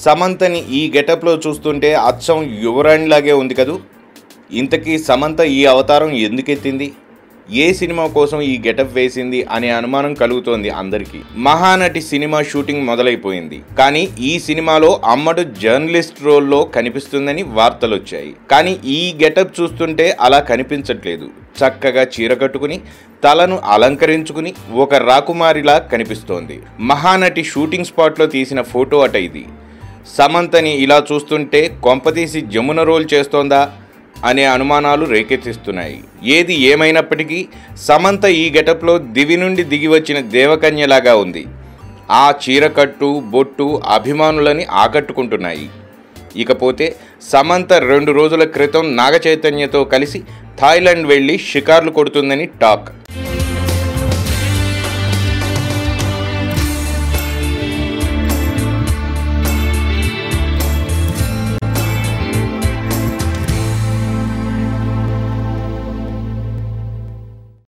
సమంతని ఈ గెటప్లో చూస్తుంటే అచ్చం యువరాణిలాగే ఉంది కదూ. ఇంతకీ సమంత ఈ అవతారం ఎందుకెత్తింది, ఏ సినిమా కోసం ఈ గెటప్ వేసింది అనే అనుమానం కలుగుతోంది అందరికీ. మహానటి సినిమా షూటింగ్ మొదలైపోయింది. కానీ ఈ సినిమాలో అమ్మడు జర్నలిస్ట్ రోల్లో కనిపిస్తుందని వార్తలు వచ్చాయి. కానీ ఈ గెటప్ చూస్తుంటే అలా కనిపించట్లేదు. చక్కగా చీర కట్టుకుని తలను అలంకరించుకుని ఒక రాకుమారిలా కనిపిస్తోంది. మహానటి షూటింగ్ స్పాట్లో తీసిన ఫోటో అట ఇది. సమంతని ఇలా చూస్తుంటే కొంపతీసి జమున రోల్ చేస్తోందా అనే అనుమానాలు రేకెత్తిస్తున్నాయి. ఏది ఏమైనప్పటికీ సమంత ఈ గెటప్లో దివి నుండి దిగి వచ్చిన దేవకన్యలాగా ఉంది. ఆ చీరకట్టు బొట్టు అభిమానులని ఆకట్టుకుంటున్నాయి. ఇకపోతే సమంత 2 రోజుల క్రితం నాగచైతన్యతో కలిసి థాయిలాండ్ వెళ్ళి షికార్లు కొడుతుందని టాక్.